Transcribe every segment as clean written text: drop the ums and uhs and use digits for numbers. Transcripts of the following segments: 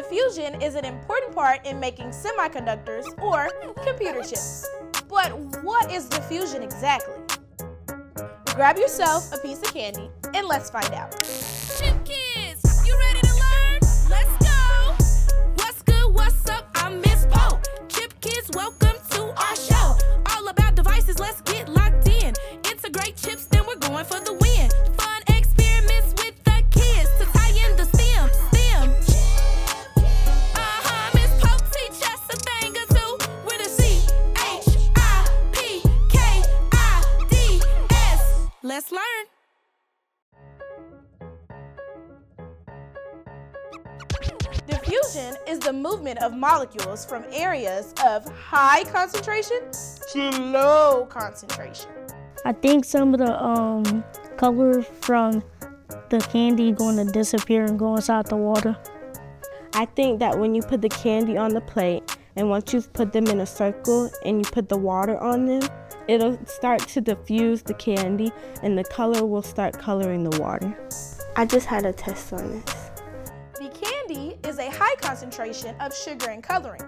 Diffusion is an important part in making semiconductors or computer chips. But what is diffusion exactly? Grab yourself a piece of candy and let's find out. Chip kids, you ready to learn? Let's go! What's good, what's up? I'm Miss Poe. Chip kids, welcome to our show. All about devices, let's get locked in. Integrate chips, then we're going for the win. Fun experiments with the kids to tie in the STEM. Miss Poe teach us a thing or two with a CHIPKIDS. Let's learn. Diffusion is the movement of molecules from areas of high concentration to low concentration. I think some of the colors from the candy going to disappear and go inside the water. I think that when you put the candy on the plate and once you've put them in a circle and you put the water on them, it'll start to diffuse the candy and the color will start coloring the water. I just had a test on this. The candy is a high concentration of sugar and coloring,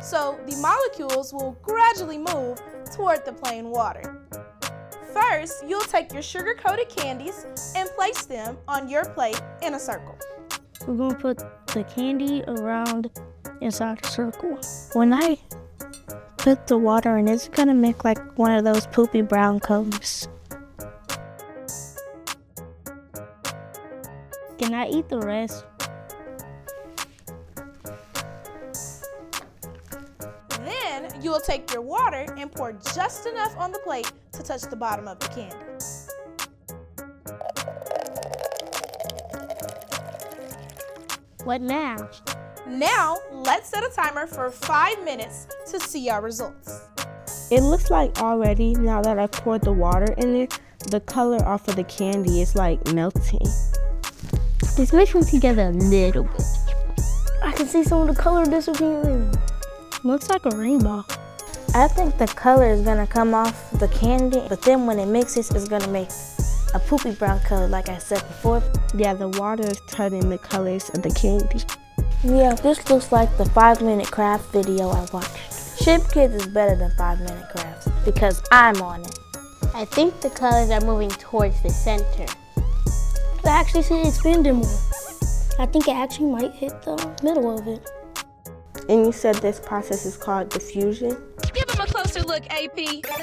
so the molecules will gradually move toward the plain water. First, you'll take your sugar-coated candies and place them on your plate in a circle. We're going to put the candy around inside the circle. When I put the water in, it's going to make like one of those poopy brown colors. Can I eat the rest? Then you'll take your water and pour just enough on the plate to touch the bottom of the candy. What now? Now, let's set a timer for 5 minutes to see our results. It looks like already, now that I've poured the water in it, the color off of the candy is like melting. Let's mix them together a little bit. I can see some of the color disappearing. Looks like a rainbow. I think the color is gonna come off the candy, but then when it mixes, it's gonna make a poopy brown color like I said before. Yeah, the water is turning the colors of the candy. Yeah, this looks like the 5-minute craft video I watched. Chip Kids is better than 5-minute crafts because I'm on it. I think the colors are moving towards the center. I actually see it expanding more. I think it actually might hit the middle of it. And you said this process is called diffusion? Give them a closer look, AP.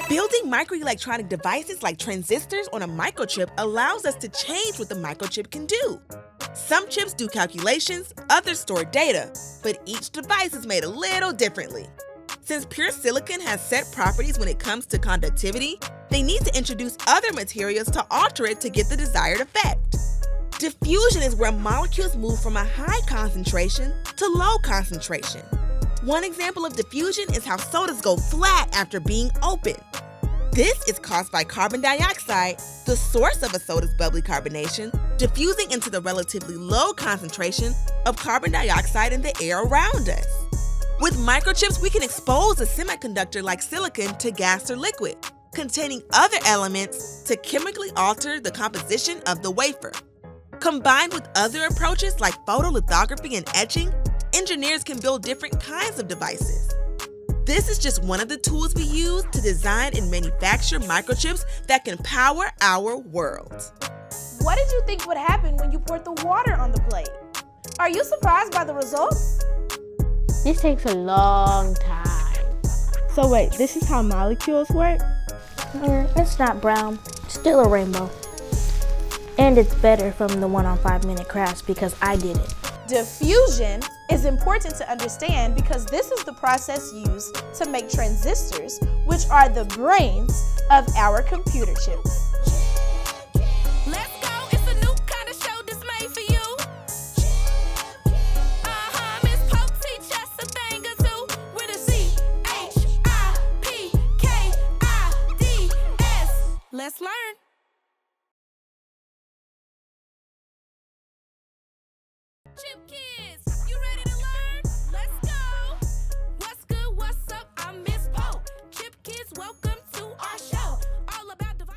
Building microelectronic devices like transistors on a microchip allows us to change what the microchip can do. Some chips do calculations, others store data, but each device is made a little differently. Since pure silicon has set properties when it comes to conductivity, they need to introduce other materials to alter it to get the desired effect. Diffusion is where molecules move from a high concentration to low concentration. One example of diffusion is how sodas go flat after being opened. This is caused by carbon dioxide, the source of a soda's bubbly carbonation, diffusing into the relatively low concentration of carbon dioxide in the air around us. With microchips, we can expose a semiconductor like silicon to gas or liquid, containing other elements to chemically alter the composition of the wafer. Combined with other approaches like photolithography and etching, engineers can build different kinds of devices. This is just one of the tools we use to design and manufacture microchips that can power our world. What did you think would happen when you poured the water on the plate? Are you surprised by the results? This takes a long time. So wait, this is how molecules work? It's not brown, still a rainbow. And it's better from the one on 5-minute crafts because I did it. Diffusion is important to understand because this is the process used to make transistors, which are the brains of our computer chips. Let's go, it's a new kind of show that's made for you. Miss Poe teach us a thing or two with a CHIPKIDS. Let's learn. Chip Kids.